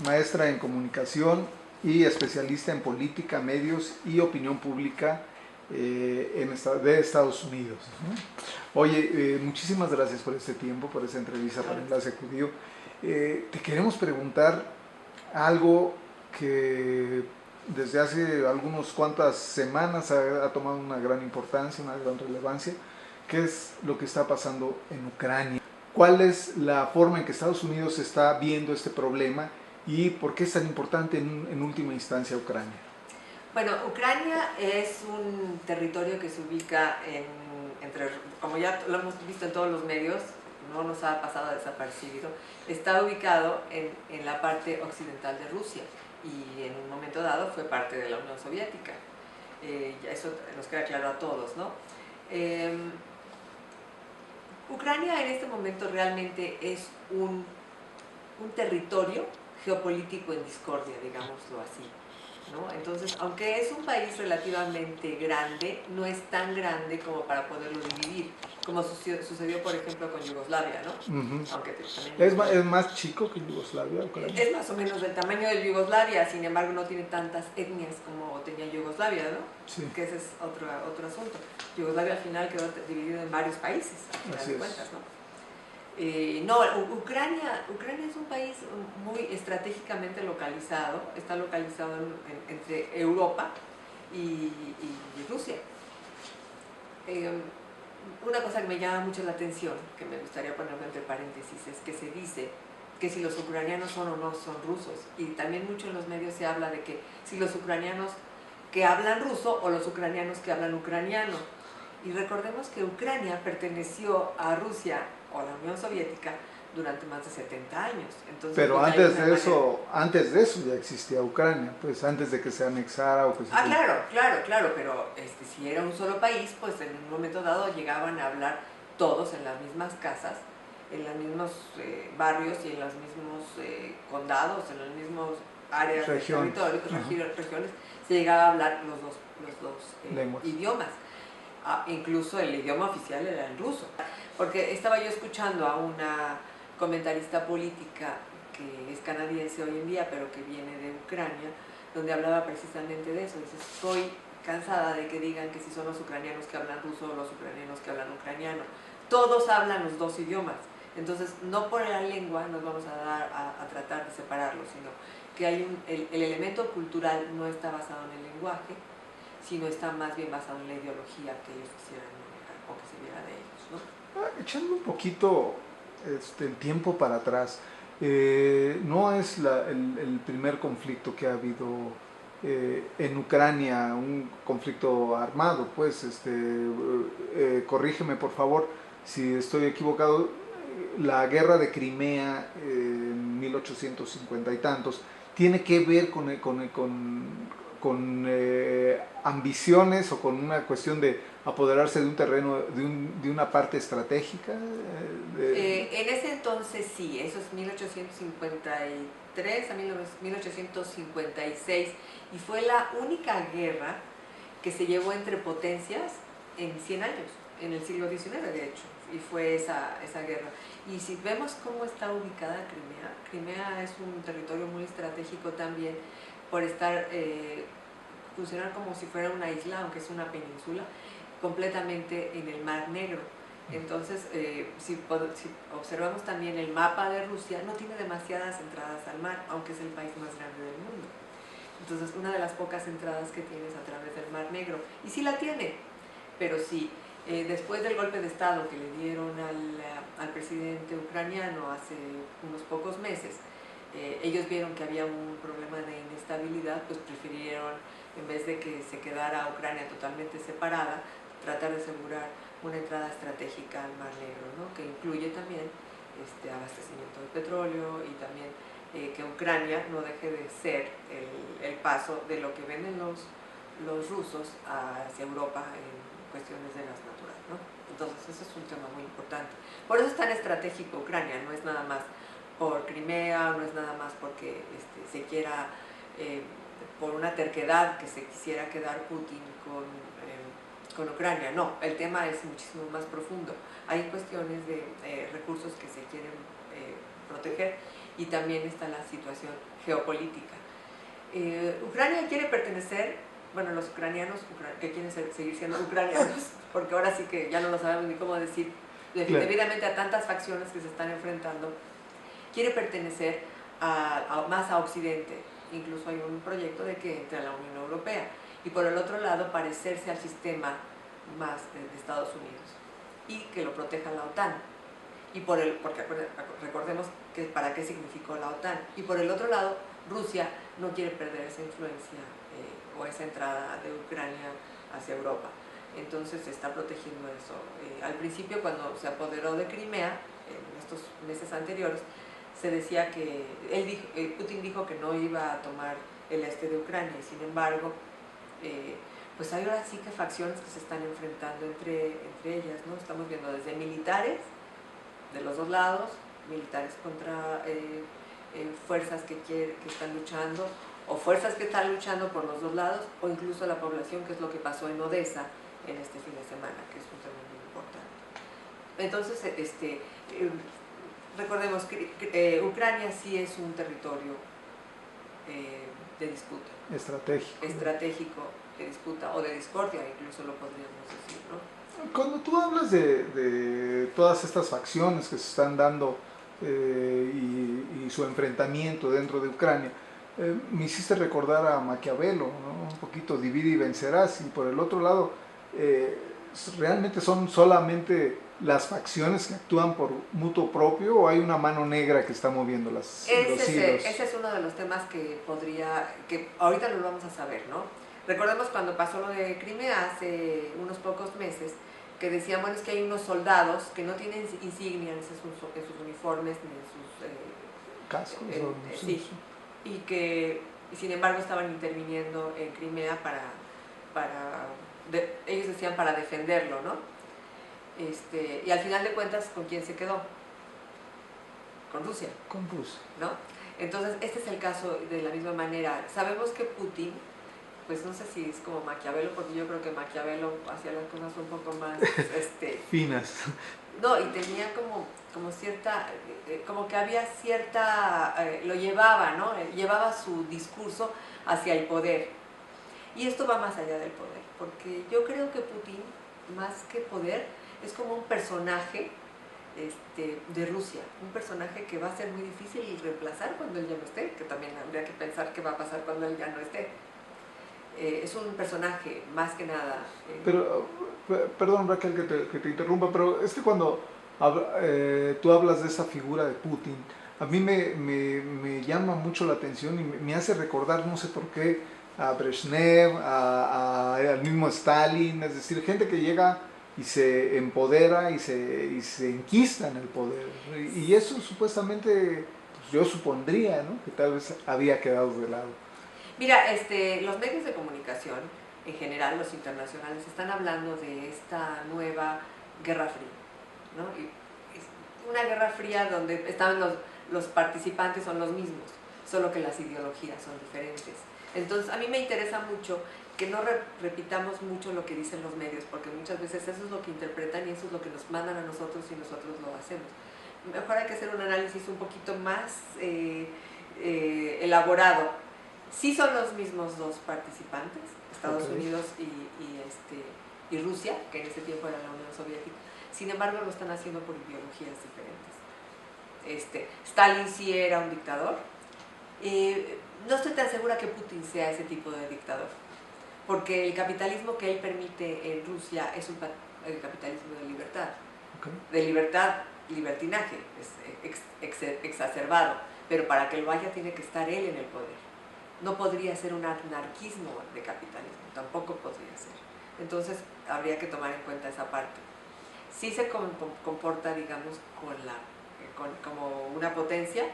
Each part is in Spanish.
Maestra en comunicación y especialista en política, medios y opinión pública de Estados Unidos, ¿no? Oye, muchísimas gracias por este tiempo, por esta entrevista para Enlace Judío. Te queremos preguntar algo que desde hace algunas cuantas semanas ha tomado una gran importancia, una gran relevancia, que es lo que está pasando en Ucrania. ¿Cuál es la forma en que Estados Unidos está viendo este problema y por qué es tan importante en última instancia Ucrania? Bueno, Ucrania es un territorio que se ubica entre, como ya lo hemos visto en todos los medios, no nos ha pasado desapercibido, está ubicado en la parte occidental de Rusia y en un momento dado fue parte de la Unión Soviética. Eso nos queda claro a todos, ¿no? Ucrania en este momento realmente es un territorio geopolítico en discordia, digámoslo así, ¿no? Entonces, aunque es un país relativamente grande, no es tan grande como para poderlo dividir, como sucedió por ejemplo con Yugoslavia, ¿no? Aunque también ¿Es más chico que Yugoslavia, Ucrania? Es más o menos del tamaño de Yugoslavia, sin embargo no tiene tantas etnias como tenía Yugoslavia, ¿no? Sí. Que ese es otro asunto. Yugoslavia al final quedó dividido en varios países, al final de cuentas, ¿no? Ucrania es un país muy estratégicamente localizado, está localizado entre Europa y Rusia. Una cosa que me llama mucho la atención, que me gustaría poner entre paréntesis, es que se dice que si los ucranianos son o no son rusos, y también mucho en los medios se habla de que si los ucranianos que hablan ruso o los ucranianos que hablan ucraniano. Y recordemos que Ucrania perteneció a Rusia o a la Unión Soviética durante más de 70 años. Entonces, pero pues, antes de eso ya existía Ucrania, pues antes de que se anexara o que se... Claro, pero si era un solo país, pues en un momento dado llegaban a hablar todos en las mismas casas, en los mismos barrios y en los mismos condados, en las mismas áreas de territorio, regiones, se llegaba a hablar los dos idiomas. Incluso el idioma oficial era el ruso. Porque estaba yo escuchando a una comentarista política que es canadiense hoy en día, pero que viene de Ucrania, donde hablaba precisamente de eso. Dice, estoy cansada de que digan que si son los ucranianos que hablan ruso o los ucranianos que hablan ucraniano. Todos hablan los dos idiomas. Entonces, no por la lengua nos vamos a tratar de separarlos, sino que hay el elemento cultural no está basado en el lenguaje, sino está más bien basado en la ideología que ellos quisieran manejar o que se viera de ellos, ¿no? Echando un poquito el tiempo para atrás, no es el primer conflicto que ha habido en Ucrania, un conflicto armado, pues, corrígeme por favor si estoy equivocado, la guerra de Crimea en 1850 y tantos, tiene que ver con ambiciones o con una cuestión de apoderarse de un terreno, de una parte estratégica. En ese entonces sí, eso es 1853 a 1856, y fue la única guerra que se llevó entre potencias en 100 años, en el siglo XIX de hecho, y fue esa guerra. Y si vemos cómo está ubicada Crimea es un territorio muy estratégico también por funcionar como si fuera una isla, aunque es una península, completamente en el Mar Negro. Entonces, si observamos también el mapa de Rusia, no tiene demasiadas entradas al mar, aunque es el país más grande del mundo. Entonces, una de las pocas entradas que tiene es a través del Mar Negro. Y sí la tiene, pero sí, después del golpe de Estado que le dieron al presidente ucraniano hace unos pocos meses, ellos vieron que había un problema de inestabilidad, pues prefirieron, en vez de que se quedara Ucrania totalmente separada, tratar de asegurar una entrada estratégica al Mar Negro, ¿no? Que incluye también abastecimiento de petróleo y también que Ucrania no deje de ser el paso de lo que venden los rusos hacia Europa en cuestiones de gas natural, ¿no? Entonces, eso es un tema muy importante. Por eso es tan estratégico Ucrania, no es nada más por Crimea, no es nada más porque se quiera, por una terquedad que se quisiera quedar Putin con Ucrania. No, el tema es muchísimo más profundo. Hay cuestiones de recursos que se quieren proteger y también está la situación geopolítica. Ucrania quiere pertenecer, bueno, los ucranianos que quieren seguir siendo ucranianos, porque ahora sí que ya no lo sabemos ni cómo decir, debidamente a tantas facciones que se están enfrentando, quiere pertenecer más a Occidente. Incluso hay un proyecto de que entre a la Unión Europea. Y por el otro lado, parecerse al sistema más de Estados Unidos y que lo proteja la OTAN. Porque recordemos que para qué significó la OTAN. Y por el otro lado, Rusia no quiere perder esa influencia o esa entrada de Ucrania hacia Europa. Entonces se está protegiendo eso. Al principio, cuando se apoderó de Crimea, en estos meses anteriores, se decía que Putin dijo que no iba a tomar el este de Ucrania, y sin embargo, pues hay ahora sí que facciones que se están enfrentando entre ellas, ¿no? Estamos viendo desde militares de los dos lados, militares contra fuerzas que están luchando, o fuerzas que están luchando por los dos lados, o incluso la población, que es lo que pasó en Odessa en este fin de semana, que es un tema muy importante. Entonces, recordemos que Ucrania sí es un territorio de disputa. Estratégico de disputa o de discordia, incluso lo podríamos decir, ¿no? Cuando tú hablas de todas estas facciones que se están dando y su enfrentamiento dentro de Ucrania, me hiciste recordar a Maquiavelo, ¿no? Un poquito divide y vencerás, y por el otro lado, ¿realmente son solamente las facciones que actúan por mutuo propio o hay una mano negra que está moviendo los hilos? Ese es uno de los temas que ahorita lo vamos a saber, ¿no? Recordemos cuando pasó lo de Crimea hace unos pocos meses, que decían, bueno, es que hay unos soldados que no tienen insignias en sus uniformes ni en sus cascos. Sí, y que sin embargo estaban interviniendo en Crimea ellos decían para defenderlo, ¿no? Y al final de cuentas, ¿con quién se quedó? Con Rusia. Con Rusia. ¿No? Entonces, este es el caso de la misma manera. Sabemos que Putin, pues no sé si es como Maquiavelo, porque yo creo que Maquiavelo hacía las cosas un poco más finas. No, y tenía como cierta, como que había cierta, lo llevaba, ¿no? Llevaba su discurso hacia el poder. Y esto va más allá del poder, porque yo creo que Putin, más que poder, es como un personaje de Rusia, un personaje que va a ser muy difícil reemplazar cuando él ya no esté, que también habría que pensar qué va a pasar cuando él ya no esté. Es un personaje, más que nada. Pero, perdón Raquel que te interrumpa, pero es que cuando tú hablas de esa figura de Putin, a mí me llama mucho la atención y me hace recordar, no sé por qué, a Brezhnev, al mismo Stalin, es decir, gente que llega y se empodera y se enquista en el poder. Y eso supuestamente, pues yo supondría, ¿no?, que tal vez había quedado de lado. Mira, los medios de comunicación, en general los internacionales, están hablando de esta nueva Guerra Fría, ¿no? Y es una Guerra Fría donde estaban los participantes son los mismos, solo que las ideologías son diferentes. Entonces, a mí me interesa mucho que no repitamos mucho lo que dicen los medios, porque muchas veces eso es lo que interpretan y eso es lo que nos mandan a nosotros y nosotros lo hacemos. Mejor hay que hacer un análisis un poquito más elaborado. Sí son los mismos dos participantes, Estados Unidos y Rusia, que en ese tiempo era la Unión Soviética. Sin embargo, lo están haciendo por ideologías diferentes. Stalin sí era un dictador. No estoy tan segura que Putin sea ese tipo de dictador, porque el capitalismo que él permite en Rusia es el capitalismo de libertad, de libertinaje, es exacerbado, pero para que lo haya tiene que estar él en el poder. No podría ser un anarquismo de capitalismo, tampoco podría ser. Entonces habría que tomar en cuenta esa parte. Sí se comporta, digamos, como una potencia,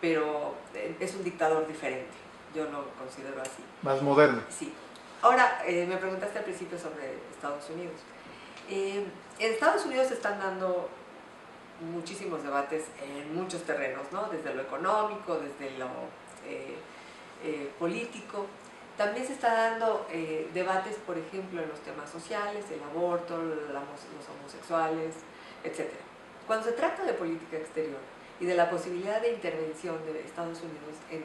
pero es un dictador diferente, yo lo considero así. Más moderno. Sí. Ahora, me preguntaste al principio sobre Estados Unidos. En Estados Unidos se están dando muchísimos debates en muchos terrenos, ¿no? Desde lo económico, desde lo político. También se está dando debates, por ejemplo, en los temas sociales, el aborto, los homosexuales, etc. Cuando se trata de política exterior y de la posibilidad de intervención de Estados Unidos en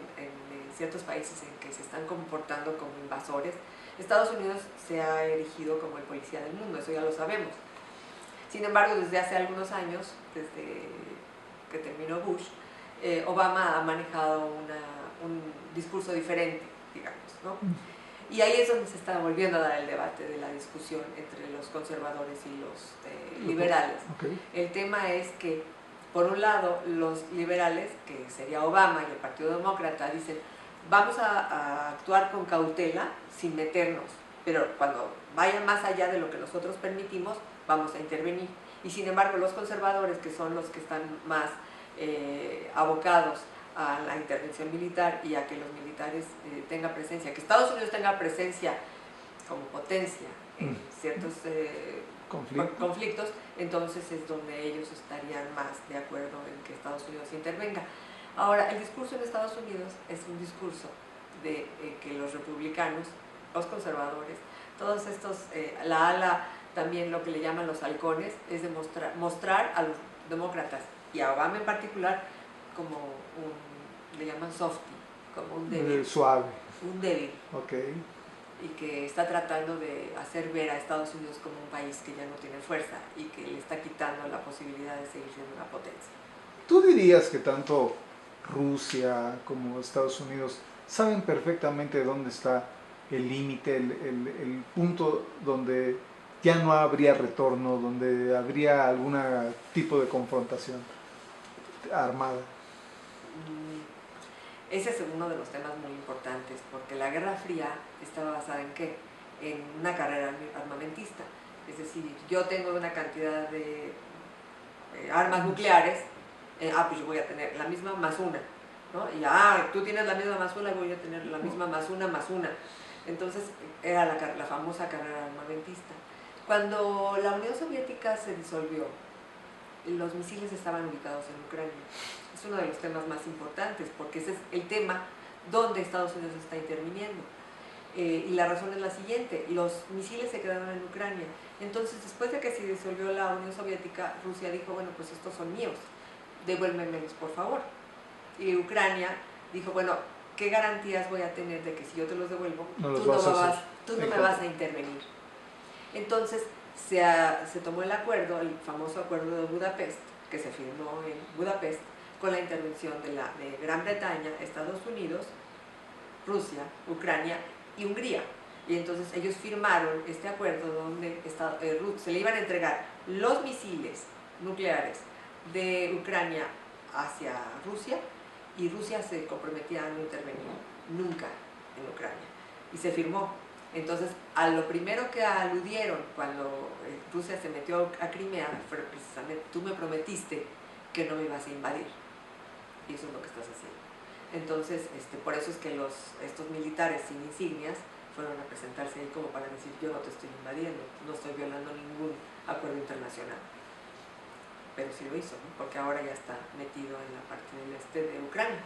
ciertos países en que se están comportando como invasores, Estados Unidos se ha erigido como el policía del mundo, eso ya lo sabemos. Sin embargo, desde hace algunos años, desde que terminó Bush, Obama ha manejado un discurso diferente, digamos, ¿no? Y ahí es donde se está volviendo a dar el debate de la discusión entre los conservadores y los liberales. Okay. El tema es que, por un lado, los liberales, que sería Obama y el Partido Demócrata, dicen vamos a actuar con cautela sin meternos, pero cuando vaya más allá de lo que nosotros permitimos, vamos a intervenir. Y sin embargo, los conservadores, que son los que están más abocados a la intervención militar y a que los militares tengan presencia, que Estados Unidos tenga presencia como potencia en ciertos conflictos, entonces es donde ellos estarían más de acuerdo en que Estados Unidos intervenga. Ahora, el discurso en Estados Unidos es un discurso de que los republicanos, los conservadores, todos estos, la ala, también lo que le llaman los halcones, es mostrar a los demócratas y a Obama en particular como le llaman softy, como un débil. Suave. Un débil. Okay. Y que está tratando de hacer ver a Estados Unidos como un país que ya no tiene fuerza y que le está quitando la posibilidad de seguir siendo una potencia. ¿Tú dirías que tanto Rusia como Estados Unidos saben perfectamente dónde está el límite, el punto donde ya no habría retorno, donde habría algún tipo de confrontación armada? Ese es uno de los temas muy importantes, porque la Guerra Fría estaba basada en ¿qué? En una carrera armamentista. Es decir, yo tengo una cantidad de armas nucleares, pues yo voy a tener la misma más una, ¿no? Y tú tienes la misma más una, voy a tener la misma más una más una. Entonces era la famosa carrera armamentista. Cuando la Unión Soviética se disolvió, los misiles estaban ubicados en Ucrania. Es uno de los temas más importantes, porque ese es el tema donde Estados Unidos está interviniendo. Y la razón es la siguiente: los misiles se quedaron en Ucrania. Entonces, después de que se disolvió la Unión Soviética, Rusia dijo, bueno, pues estos son míos, devuélvemelos por favor. Y Ucrania dijo, bueno, ¿qué garantías voy a tener de que si yo te los devuelvo, tú no me vas a intervenir? Entonces se tomó el acuerdo, el famoso acuerdo de Budapest, que se firmó en Budapest, con la intervención de Gran Bretaña, Estados Unidos, Rusia, Ucrania y Hungría. Y entonces ellos firmaron este acuerdo donde se le iban a entregar los misiles nucleares de Ucrania hacia Rusia, y Rusia se comprometía a no intervenir nunca en Ucrania. Y se firmó. Entonces, a lo primero que aludieron cuando Rusia se metió a Crimea fue precisamente: tú me prometiste que no me ibas a invadir, y eso es lo que estás haciendo. Entonces, por eso es que estos militares sin insignias fueron a presentarse ahí como para decir: yo no te estoy invadiendo, no estoy violando ningún acuerdo internacional. Pero sí lo hizo, ¿no? Porque ahora ya está metido en la parte del este de Ucrania.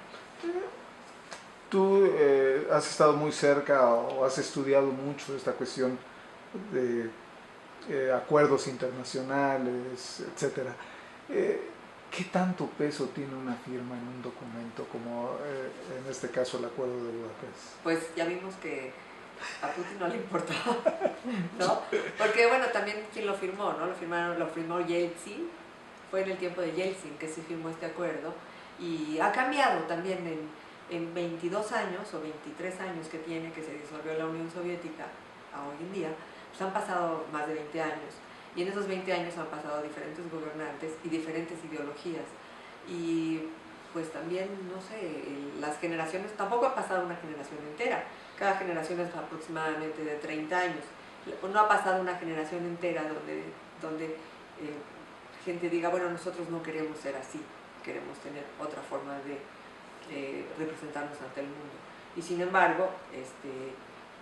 Tú has estado muy cerca o has estudiado mucho esta cuestión de acuerdos internacionales, etc. ¿Qué tanto peso tiene una firma en un documento como en este caso el Acuerdo de Budapest? Pues ya vimos que a Putin no le importaba, ¿no? Porque bueno, también quien lo firmó, ¿no? Lo firmó Yeltsin. Fue en el tiempo de Yeltsin que se firmó este acuerdo, y ha cambiado también en 22 años o 23 años que tiene que se disolvió la Unión Soviética a hoy en día. Pues han pasado más de 20 años, y en esos 20 años han pasado diferentes gobernantes y diferentes ideologías, y pues también, no sé, las generaciones, tampoco ha pasado una generación entera, cada generación es aproximadamente de 30 años, no ha pasado una generación entera donde gente diga, bueno, nosotros no queremos ser así, queremos tener otra forma de representarnos ante el mundo. Y sin embargo,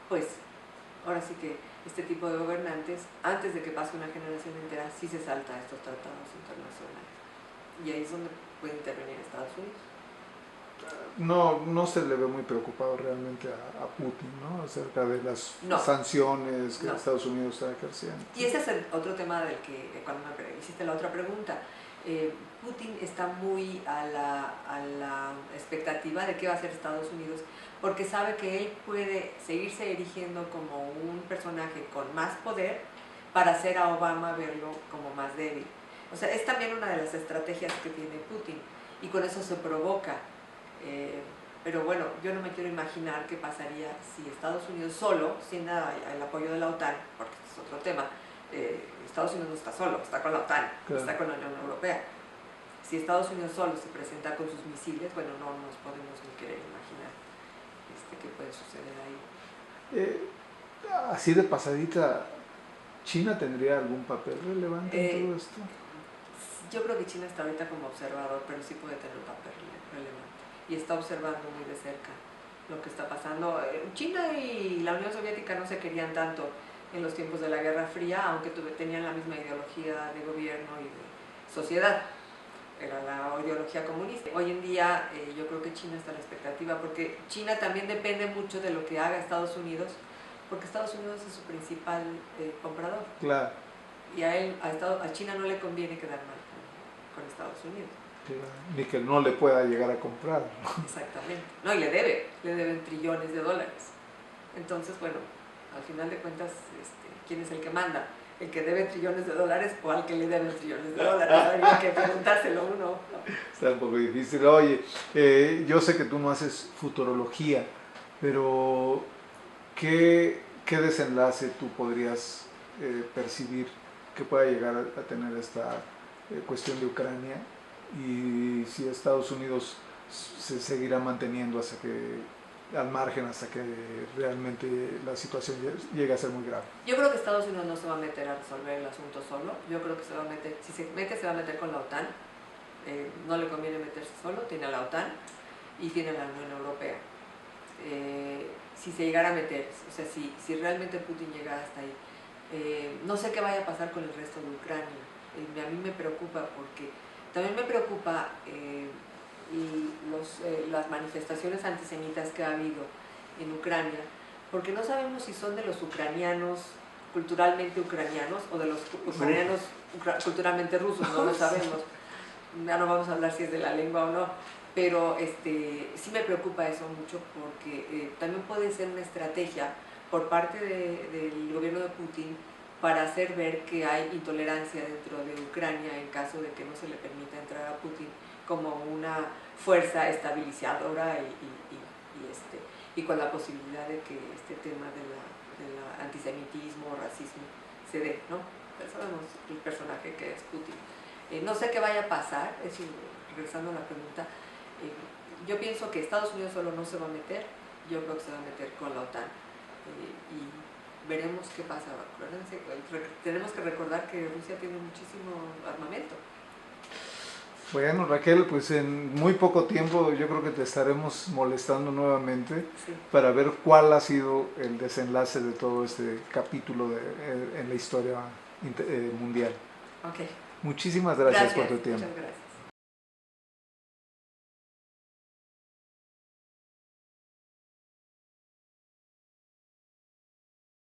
pues Ahora sí que este tipo de gobernantes, antes de que pase una generación entera, sí se salta a estos tratados internacionales. Y ahí es donde puede intervenir Estados Unidos. No se le ve muy preocupado realmente a Putin, ¿no? Acerca de las sanciones que Estados Unidos está ejerciendo. Y ese es el otro tema del que, cuando me hiciste la otra pregunta, Putin está muy a la expectativa de qué va a hacer Estados Unidos, porque sabe que él puede seguirse erigiendo como un personaje con más poder para hacer a Obama verlo como más débil. O sea, es también una de las estrategias que tiene Putin, y con eso se provoca. Pero bueno, yo no me quiero imaginar qué pasaría si Estados Unidos solo, sin el apoyo de la OTAN, porque este es otro tema, Estados Unidos no está solo, está con la OTAN, está con la Unión Europea. Si Estados Unidos solo se presenta con sus misiles, bueno, no nos podemos ni querer imaginar qué puede suceder ahí. Así de pasadita, ¿China tendría algún papel relevante en todo esto? Yo creo que China está ahorita como observador, pero sí puede tener un papel relevante. Y está observando muy de cerca lo que está pasando. China y la Unión Soviética no se querían tanto en los tiempos de la Guerra Fría, aunque tenían la misma ideología de gobierno y de sociedad. Era la ideología comunista. Hoy en día yo creo que China está a la expectativa, porque China también depende mucho de lo que haga Estados Unidos, porque Estados Unidos es su principal comprador. Claro. Y a China no le conviene quedar mal con Estados Unidos. Claro. Ni que no le pueda llegar a comprar, ¿no? Exactamente. No, y le deben trillones de dólares. Entonces, bueno, al final de cuentas, ¿quién es el que manda? ¿El que debe trillones de dólares o al que le deben trillones de dólares? Habría que preguntárselo uno. Está un poco difícil. Oye, yo sé que tú no haces futurología, pero ¿qué desenlace tú podrías percibir que pueda llegar a tener esta cuestión de Ucrania? Y si Estados Unidos se seguirá manteniendo al margen hasta que realmente la situación llegue a ser muy grave. Yo creo que Estados Unidos no se va a meter a resolver el asunto solo. Yo creo que si se mete, se va a meter con la OTAN. No le conviene meterse solo, tiene a la OTAN y tiene a la Unión Europea. Si se llegara a meter, o sea, si realmente Putin llegara hasta ahí, no sé qué vaya a pasar con el resto de Ucrania. A mí me preocupa porque también me preocupa las manifestaciones antisemitas que ha habido en Ucrania, porque no sabemos si son de los ucranianos culturalmente ucranianos o de los ucranianos culturalmente rusos, no lo sabemos. Ya no vamos a hablar si es de la lengua o no, pero sí me preocupa eso mucho, porque también puede ser una estrategia por parte del gobierno de Putin para hacer ver que hay intolerancia dentro de Ucrania en caso de que no se le permita entrar a Putin como una fuerza estabilizadora y con la posibilidad de que este tema del antisemitismo o racismo se dé, ¿no? Pero sabemos el personaje que es Putin. No sé qué vaya a pasar, regresando a la pregunta, yo pienso que Estados Unidos solo no se va a meter, yo creo que se va a meter con la OTAN. Y veremos qué pasa. Acuérdense, tenemos que recordar que Rusia tiene muchísimo armamento. Bueno, Raquel, pues en muy poco tiempo yo creo que te estaremos molestando nuevamente para ver cuál ha sido el desenlace de todo este capítulo en la historia mundial. Okay. Muchísimas gracias por tu tiempo. Muchas gracias.